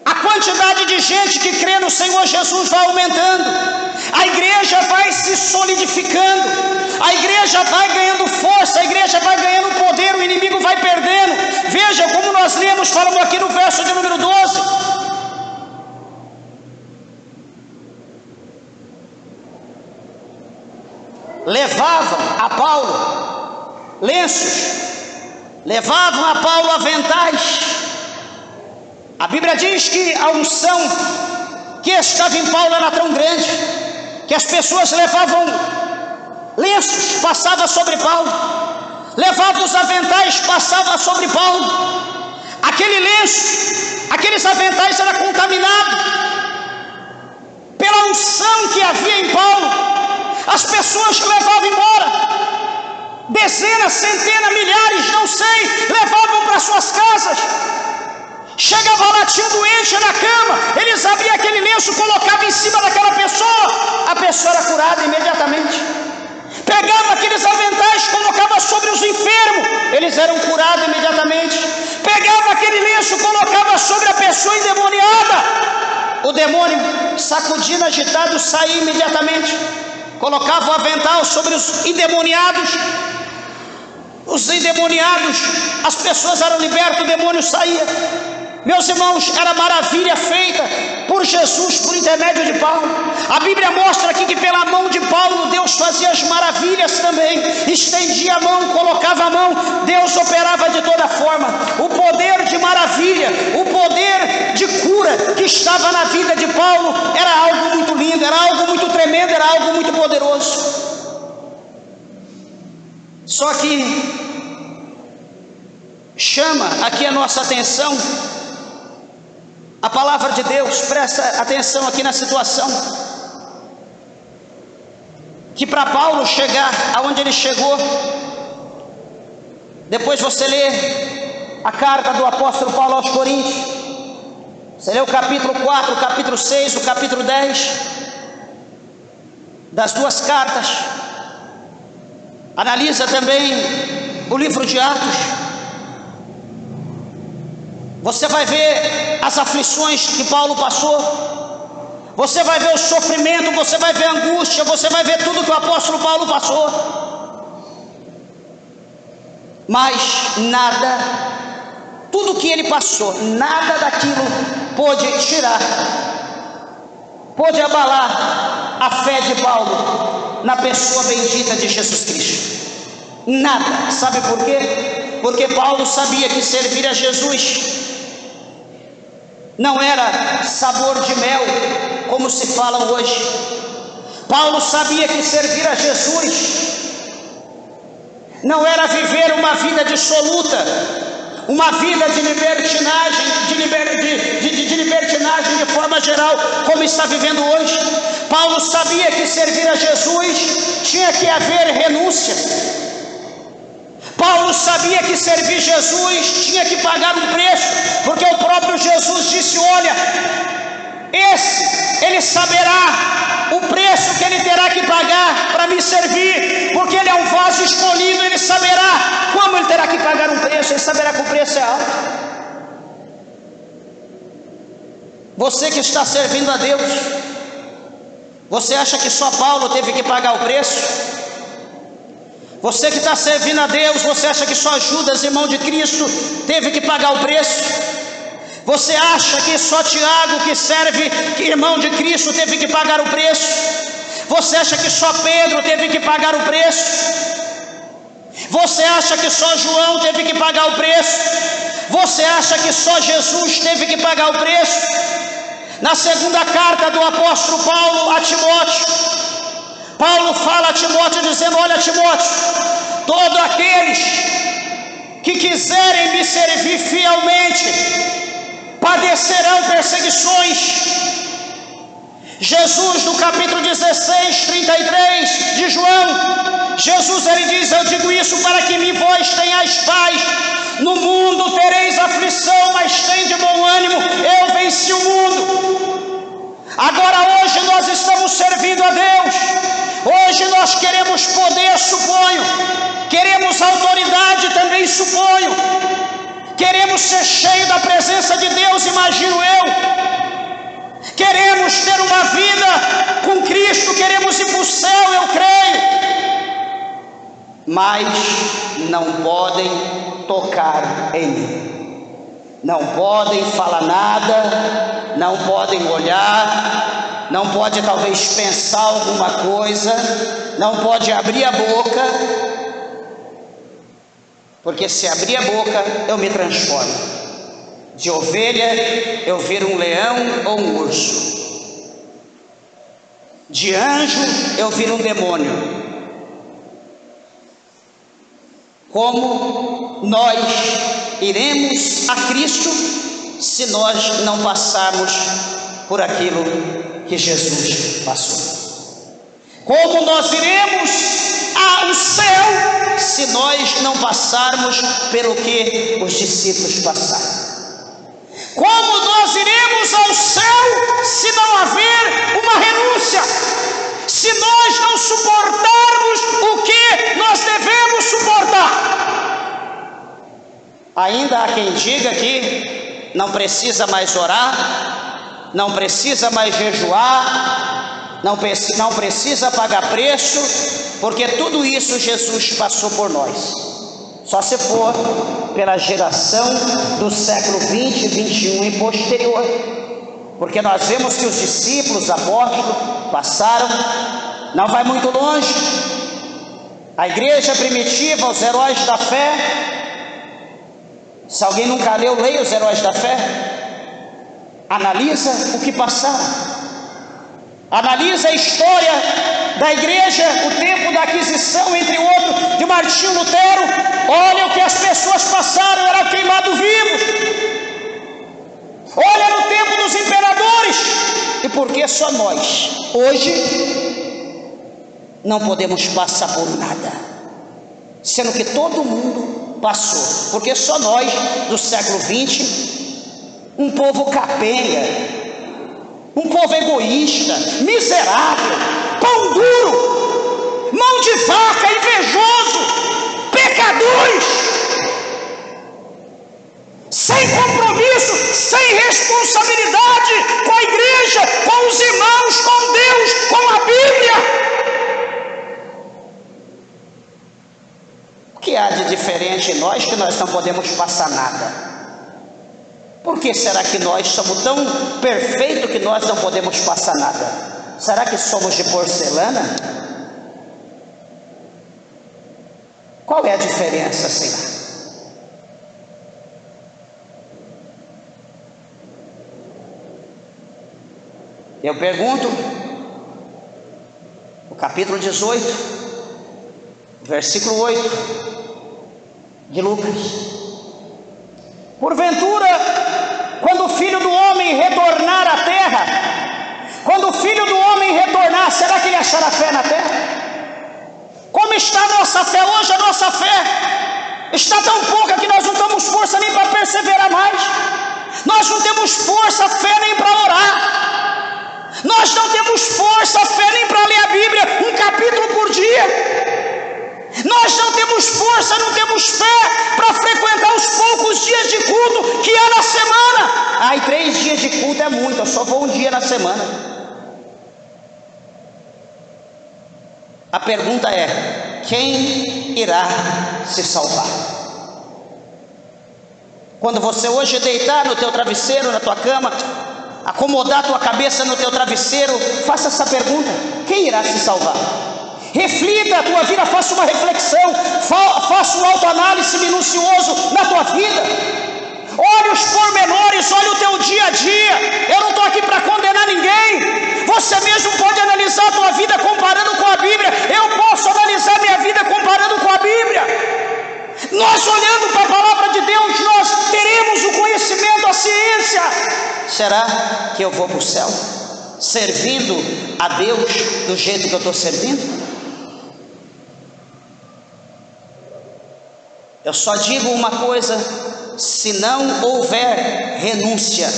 S1: A quantidade de gente que crê no Senhor Jesus vai aumentando, a igreja vai se solidificando, a igreja vai ganhando força, a igreja vai ganhando poder, o inimigo vai perdendo. Veja como nós lemos, falando aqui no verso de número 12. Levavam a Paulo lenços, levavam a Paulo aventais. A Bíblia diz que a unção que estava em Paulo era tão grande, que as pessoas levavam lenços, passavam sobre Paulo, levavam os aventais, passavam sobre Paulo. Aquele lenço, aqueles aventais eram contaminados pela unção que havia em Paulo. As pessoas levavam embora, dezenas, centenas, milhares, não sei, levavam para suas casas. Chegava lá, tinha um doente na cama, eles abriam aquele lenço, colocavam em cima daquela pessoa, a pessoa era curada imediatamente. Pegava aqueles aventais, colocava sobre os enfermos, eles eram curados imediatamente. Pegava aquele lenço, colocava sobre a pessoa endemoniada, o demônio sacudindo, agitado, saía imediatamente. Colocava o avental sobre os endemoniados, as pessoas eram libertas, o demônio saía. Meus irmãos, era maravilha feita por por Jesus, por intermédio de Paulo. A Bíblia mostra aqui que pela mão de Paulo Deus fazia as maravilhas também, estendia a mão, colocava a mão, Deus operava de toda forma. O poder de maravilha, o poder de cura que estava na vida de Paulo era algo muito lindo, era algo muito tremendo, era algo muito poderoso. Só que chama aqui a nossa atenção a palavra de Deus. Presta atenção aqui na situação, que para Paulo chegar aonde ele chegou, depois você lê a carta do apóstolo Paulo aos Coríntios, você lê o capítulo 4, o capítulo 6, o capítulo 10 das duas cartas, analisa também o livro de Atos, você vai ver as aflições que Paulo passou, você vai ver o sofrimento, você vai ver a angústia, você vai ver tudo que o apóstolo Paulo passou. Mas nada, tudo que ele passou, nada daquilo pôde tirar, pôde abalar a fé de Paulo na pessoa bendita de Jesus Cristo. Nada. Sabe por quê? Porque Paulo sabia que servir a Jesus não era sabor de mel, como se fala hoje. Paulo sabia que servir a Jesus não era viver uma vida dissoluta, uma vida de libertinagem, de libertinagem de forma geral, como está vivendo hoje. Paulo sabia que servir a Jesus tinha que haver renúncia. Paulo sabia que servir Jesus tinha que pagar um preço, porque o próprio Jesus disse: olha, ele saberá o preço que ele terá que pagar para me servir, porque ele é um vaso escolhido, ele saberá como ele terá que pagar um preço, ele saberá que o preço é alto. Você que está servindo a Deus, você acha que só Paulo teve que pagar o preço? Você que está servindo a Deus, você acha que só Judas, irmão de Cristo, teve que pagar o preço? Você acha que só Tiago, que serve, que irmão de Cristo, teve que pagar o preço? Você acha que só Pedro teve que pagar o preço? Você acha que só João teve que pagar o preço? Você acha que só Jesus teve que pagar o preço? Na segunda carta do apóstolo Paulo a Timóteo, Paulo fala a Timóteo dizendo: olha, Timóteo, todos aqueles que quiserem me servir fielmente padecerão perseguições. Jesus, no capítulo 16, 33 de João, Jesus ele diz: eu digo isso para que em vós tenhais paz. No mundo tereis aflição, mas tem de bom ânimo, eu venci o mundo. Agora hoje nós estamos servindo a Deus. Hoje nós queremos poder, suponho, queremos autoridade também, suponho, queremos ser cheios da presença de Deus, imagino eu, queremos ter uma vida com Cristo, queremos ir para o céu, eu creio, mas não podem tocar em mim, não podem falar nada, não podem olhar, não pode talvez pensar alguma coisa, não pode abrir a boca, porque se abrir a boca eu me transformo. De ovelha eu viro um leão ou um urso, de anjo eu viro um demônio. Como nós iremos a Cristo se nós não passarmos por aquilo que Jesus passou? Como nós iremos ao céu se nós não passarmos pelo que os discípulos passaram? Como nós iremos ao céu se não haver uma renúncia? Se nós não suportarmos o que nós devemos suportar? Ainda há quem diga que não precisa mais orar, não precisa mais jejuar, não precisa pagar preço, porque tudo isso Jesus passou por nós. Só se for pela geração do século 20, 21 e posterior. Porque nós vemos que os discípulos, apóstolos, passaram, não vai muito longe, a igreja primitiva, os heróis da fé. Se alguém nunca leu, leia os heróis da fé. Analisa o que passaram, analisa a história da igreja, o tempo da aquisição, entre outros, de Martinho Lutero. Olha o que as pessoas passaram, eram queimados vivos. Olha no tempo dos imperadores. E por que só nós, hoje, não podemos passar por nada, sendo que todo mundo passou? Porque só nós, do século 20, um povo capenga, um povo egoísta, miserável, pão duro, mão de vaca, invejoso, pecadores, sem compromisso, sem responsabilidade com a igreja, com os irmãos, com Deus, com a Bíblia. O que há de diferente em nós que nós não podemos passar nada? Por que será que nós somos tão perfeitos que nós não podemos passar nada? Será que somos de porcelana? Qual é a diferença, Senhor? Eu pergunto, o capítulo 18, versículo 8 de Lucas: porventura, quando o Filho do Homem retornar à terra, quando o Filho do Homem retornar, será que ele achará fé na terra? Como está a nossa fé hoje? A nossa fé está tão pouca que nós não temos força nem para perseverar mais. Nós não temos força, fé nem para orar. Nós não temos força, fé nem para ler a Bíblia, um capítulo por dia. Nós não temos força, não temos fé para frequentar os poucos dias de culto que há na semana. Ai, 3 dias de culto é muito, eu só vou um dia na semana. A pergunta é: quem irá se salvar? Quando você hoje deitar no teu travesseiro, na tua cama, acomodar a tua cabeça no teu travesseiro, faça essa pergunta: quem irá se salvar? Reflita a tua vida, faça uma reflexão, faça um autoanálise minucioso na tua vida. Olhe os pormenores, olhe o teu dia a dia. Eu não estou aqui para condenar ninguém. Você mesmo pode analisar a tua vida comparando com a Bíblia. Eu posso analisar minha vida comparando com a Bíblia. Nós, olhando para a palavra de Deus, nós teremos o conhecimento, a ciência. Será que eu vou para o céu servindo a Deus do jeito que eu estou servindo? Eu só digo uma coisa: se não houver renúncia,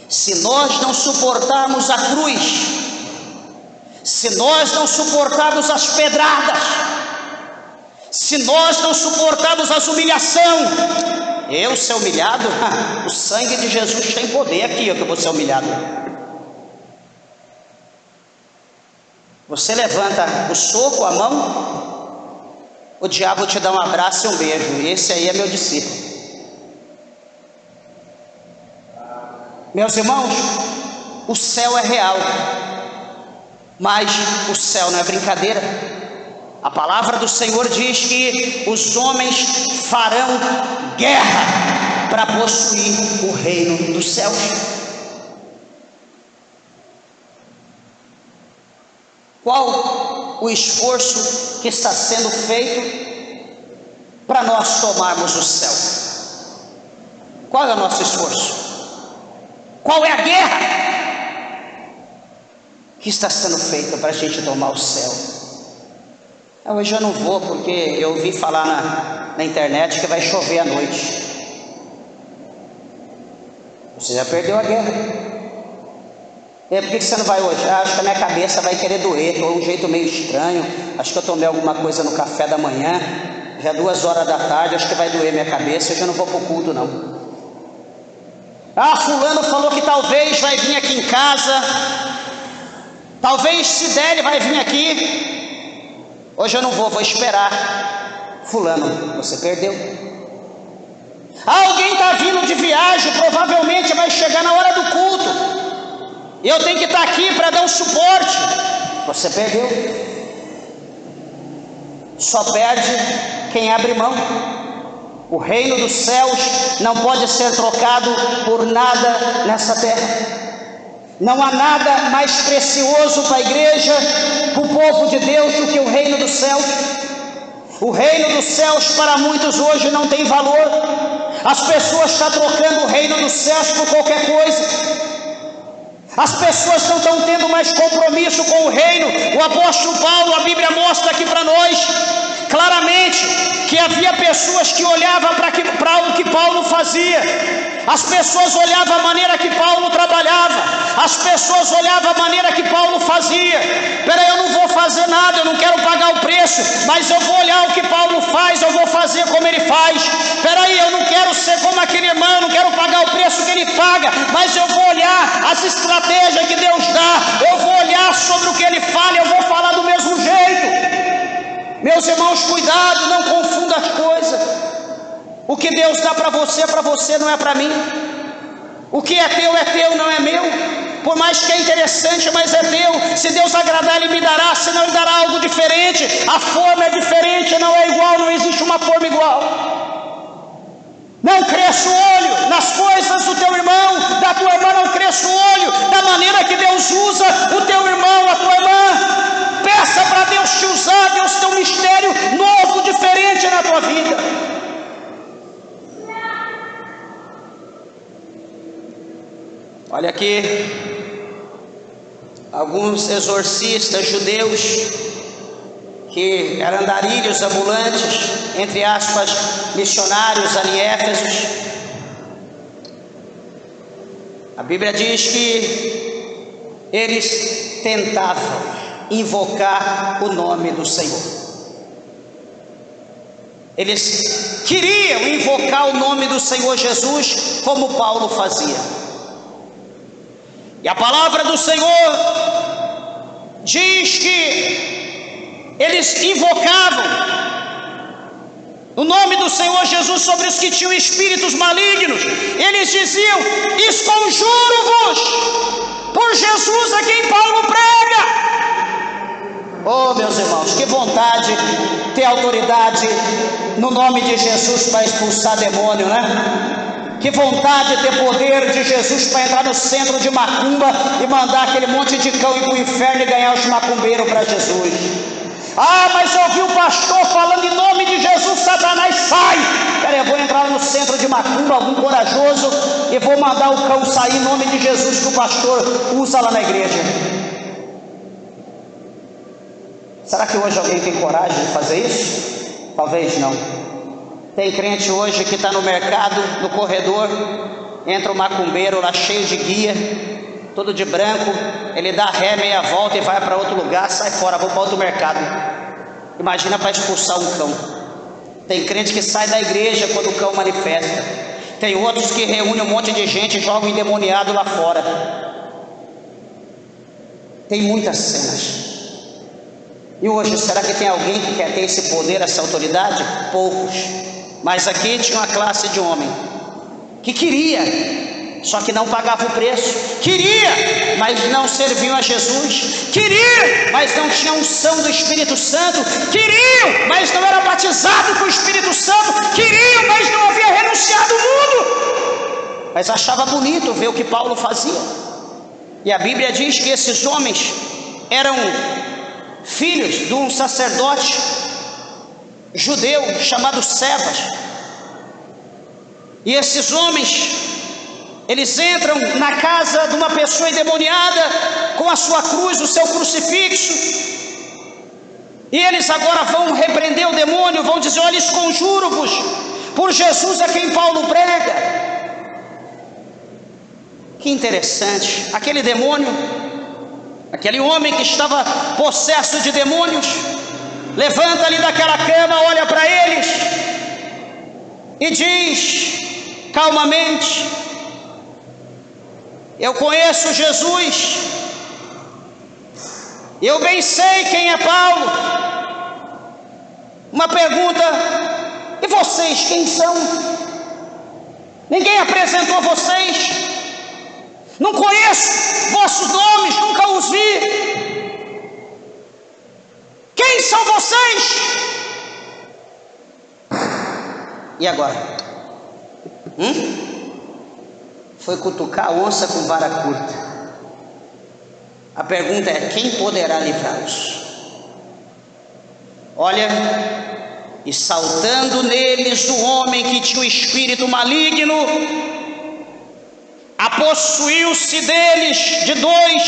S1: se nós não suportarmos a cruz, se nós não suportarmos as pedradas, se nós não suportarmos as humilhações, eu ser humilhado, o sangue de Jesus tem poder aqui, eu que vou ser humilhado. Você levanta o soco, a mão, o diabo te dá um abraço e um beijo. Esse aí é meu discípulo. Meus irmãos, o céu é real, mas o céu não é brincadeira. A palavra do Senhor diz que os homens farão guerra para possuir o reino dos céus. Qual o esforço que está sendo feito para nós tomarmos o céu? Qual é o nosso esforço? Qual é a guerra que está sendo feita para a gente tomar o céu? Hoje eu não vou, porque eu ouvi falar na internet que vai chover à noite. Você já perdeu a guerra. Por que você não vai hoje? Acho que a minha cabeça vai querer doer, estou um jeito meio estranho, acho que eu tomei alguma coisa no café da manhã, já 2 horas da tarde, acho que vai doer minha cabeça, hoje eu não vou para o culto não. Fulano falou que talvez vai vir aqui em casa, talvez se der ele vai vir aqui, hoje eu não vou esperar. Fulano, você perdeu. Alguém está vindo de viagem, provavelmente vai chegar na hora do culto. Eu tenho que estar aqui para dar um suporte. Você perdeu. Só perde quem abre mão. O reino dos céus não pode ser trocado por nada nessa terra. Não há nada mais precioso para a igreja, para o povo de Deus, do que o reino dos céus. O reino dos céus para muitos hoje não tem valor. As pessoas estão trocando o reino dos céus por qualquer coisa. As pessoas não estão tendo mais compromisso com o reino. O apóstolo Paulo, a Bíblia mostra aqui para nós claramente que havia pessoas que olhavam para o que Paulo fazia. As pessoas olhavam a maneira que Paulo trabalhava. As pessoas olhavam a maneira que Paulo fazia. Peraí, eu não vou fazer nada, eu não quero pagar o preço, mas eu vou olhar o que Paulo faz, eu vou fazer como ele faz. Peraí, eu não quero ser como aquele irmão, eu não quero pagar o preço que ele paga, mas eu vou olhar as estratégias que Deus dá, eu vou olhar sobre o que ele fala, eu vou falar do mesmo jeito. Meus irmãos, cuidado, não confunda as coisas. O que Deus dá para você não é para mim. O que é teu, não é meu. Por mais que é interessante, mas é teu. Se Deus agradar, Ele me dará, senão Ele dará algo diferente. A forma é diferente, não é igual, não existe uma forma igual. Não cresça o olho nas coisas do teu irmão, da tua irmã, não cresça o olho da maneira que Deus usa o teu irmão, a tua irmã. Peça para Deus te usar, Deus tem um mistério novo, diferente na tua vida. Olha aqui, alguns exorcistas judeus, que eram andarilhos ambulantes, entre aspas, missionários ali em Éfeso. A Bíblia diz que eles tentavam invocar o nome do Senhor. Eles queriam invocar o nome do Senhor Jesus, como Paulo fazia. E a palavra do Senhor diz que eles invocavam o nome do Senhor Jesus sobre os que tinham espíritos malignos. Eles diziam: esconjuro-vos por Jesus a quem Paulo prega. Oh, meus irmãos, que vontade ter autoridade no nome de Jesus para expulsar demônio, né? Que vontade de ter poder de Jesus para entrar no centro de macumba e mandar aquele monte de cão ir para o inferno e ganhar os macumbeiros para Jesus. Ah, mas eu ouvi o pastor falando em nome de Jesus, Satanás sai. Peraí, eu vou entrar no centro de macumba, algum corajoso, e vou mandar o cão sair em nome de Jesus que o pastor usa lá na igreja. Será que hoje alguém tem coragem de fazer isso? Talvez não. Tem crente hoje que está no mercado, no corredor, entra um macumbeiro lá cheio de guia, todo de branco, ele dá ré, meia volta e vai para outro lugar, sai fora, vou para outro mercado. Imagina para expulsar um cão. Tem crente que sai da igreja quando o cão manifesta. Tem outros que reúnem um monte de gente e jogam o endemoniado lá fora. Tem muitas cenas. E hoje, será que tem alguém que quer ter esse poder, essa autoridade? Poucos. Mas aqui tinha uma classe de homem que queria, só que não pagava o preço. Queria, mas não serviam a Jesus. Queria, mas não tinha unção do Espírito Santo. Queriam, mas não era batizado com o Espírito Santo. Queriam, mas não havia renunciado ao mundo. Mas achava bonito ver o que Paulo fazia. E a Bíblia diz que esses homens eram filhos de um sacerdote judeu chamado Cefas. E esses homens, eles entram na casa de uma pessoa endemoniada com a sua cruz, o seu crucifixo, e eles agora vão repreender o demônio, vão dizer: olha, esconjuro-vos por Jesus a quem Paulo prega. Que interessante, aquele demônio, aquele homem que estava possesso de demônios, levanta ali daquela cama, olha para eles e diz calmamente: eu conheço Jesus, eu bem sei quem é Paulo. Uma pergunta: e vocês quem são? Ninguém apresentou vocês. Não conheço vossos nomes, nunca os vi. Quem são vocês? E agora? Foi cutucar a onça com vara curta. A pergunta é: quem poderá livrá-los? Olha, e saltando neles o homem que tinha o espírito maligno, apossuiu-se deles de dois,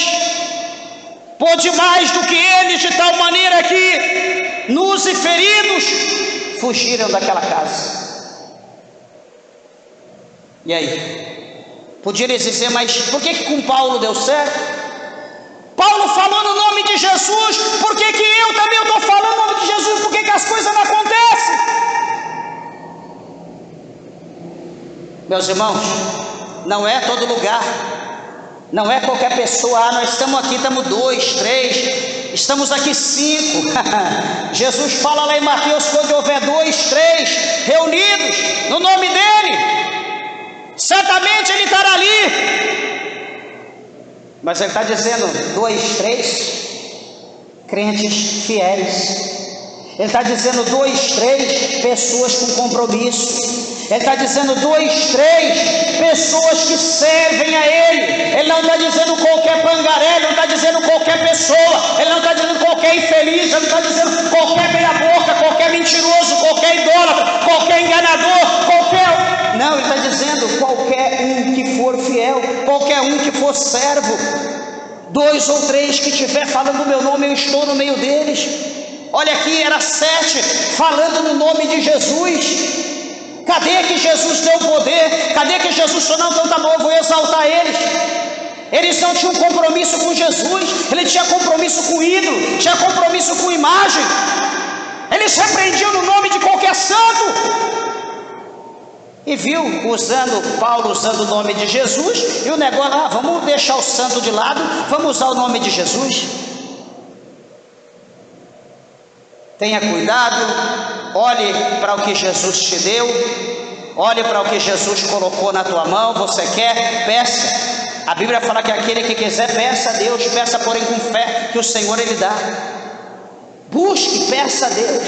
S1: pôde mais do que eles, de tal maneira que, nus e feridos, fugiram daquela casa. E aí? Podia lhes dizer, mas por que com Paulo deu certo? Paulo falou no nome de Jesus, por que eu também estou falando no nome de Jesus? Por que as coisas não acontecem? Meus irmãos, não é todo lugar, não é qualquer pessoa. Nós estamos aqui, estamos 2, 3, estamos aqui 5. Jesus fala lá em Mateus que onde houver 2, 3 reunidos no nome dele, certamente ele estará ali. Mas ele está dizendo 2, 3 crentes fiéis. Ele está dizendo 2, 3 pessoas com compromisso. Ele está dizendo 2, 3 pessoas que servem a Ele. Ele não está dizendo qualquer pangaré, ele não está dizendo qualquer pessoa, ele não está dizendo qualquer infeliz, ele não está dizendo qualquer meia-boca, qualquer mentiroso, qualquer idólatra, qualquer enganador, qualquer... Não, ele está dizendo qualquer um que for fiel, qualquer um que for servo. 2 ou 3 que estiver falando o meu nome, eu estou no meio deles. Olha aqui, era 7 falando no nome de Jesus. Cadê que Jesus deu poder? Cadê que Jesus falou, não, então tá bom, eu vou exaltar eles. Eles não tinham compromisso com Jesus, ele tinha compromisso com ídolo, tinha compromisso com imagem. Eles repreendiam no nome de qualquer santo. E viu Paulo usando o nome de Jesus, e o negócio, vamos deixar o santo de lado, vamos usar o nome de Jesus. Tenha cuidado, olhe para o que Jesus te deu, olhe para o que Jesus colocou na tua mão. Você quer? Peça. A Bíblia fala que aquele que quiser, peça a Deus, peça porém com fé, que o Senhor Ele dá. Busque, peça a Deus.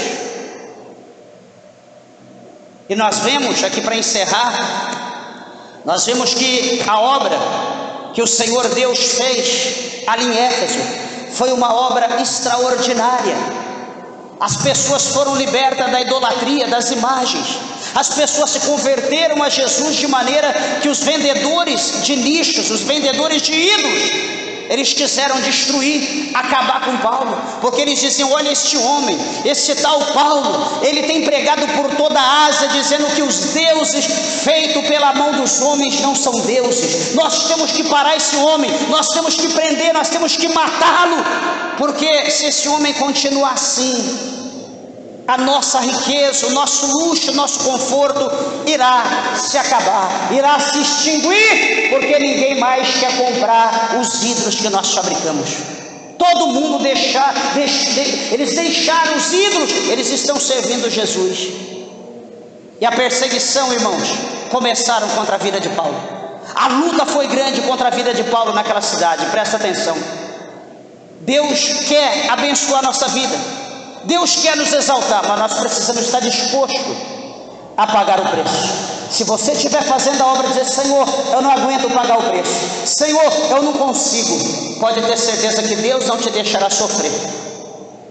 S1: E nós vemos aqui, para encerrar, nós vemos que a obra que o Senhor Deus fez ali em Éfeso foi uma obra extraordinária. As pessoas foram libertas da idolatria, das imagens. As pessoas se converteram a Jesus de maneira que os vendedores de nichos, os vendedores de ídolos, eles quiseram destruir, acabar com Paulo, porque eles diziam, olha este homem, esse tal Paulo, ele tem pregado por toda a Ásia, dizendo que os deuses feitos pela mão dos homens não são deuses. Nós temos que parar esse homem, nós temos que prender, nós temos que matá-lo, porque se esse homem continuar assim, a nossa riqueza, o nosso luxo, o nosso conforto irá se acabar, irá se extinguir, porque ninguém mais quer comprar os ídolos que nós fabricamos. Todo mundo eles deixaram os ídolos, eles estão servindo Jesus. E a perseguição, irmãos, começaram contra a vida de Paulo. A luta foi grande contra a vida de Paulo naquela cidade. Presta atenção. Deus quer abençoar a nossa vida, Deus quer nos exaltar, mas nós precisamos estar disposto a pagar o preço. Se você estiver fazendo a obra e dizer, Senhor, eu não aguento pagar o preço, Senhor, eu não consigo, pode ter certeza que Deus não te deixará sofrer.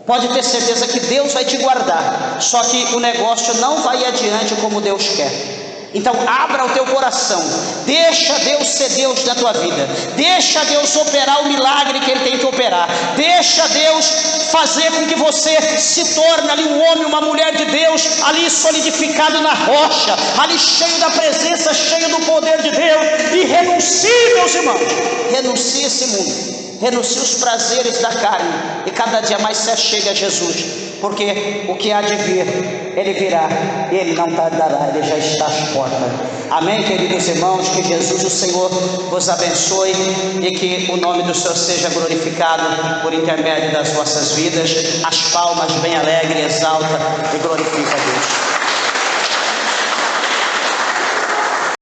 S1: Pode ter certeza que Deus vai te guardar, só que o negócio não vai adiante como Deus quer. Então abra o teu coração, deixa Deus ser Deus na tua vida, deixa Deus operar o milagre que Ele tem que operar, deixa Deus fazer com que você se torne ali um homem, uma mulher de Deus, ali solidificado na rocha, ali cheio da presença, cheio do poder de Deus, e renuncie, meus irmãos, renuncie esse mundo, renuncie os prazeres da carne, e cada dia mais se achegue a Jesus, porque o que há de vir, Ele virá, e Ele não tardará, Ele já está às portas. Amém, queridos irmãos? Que Jesus, o Senhor, vos abençoe, e que o nome do Senhor seja glorificado por intermédio das vossas vidas. As palmas bem alegre, exalta e glorifica a Deus.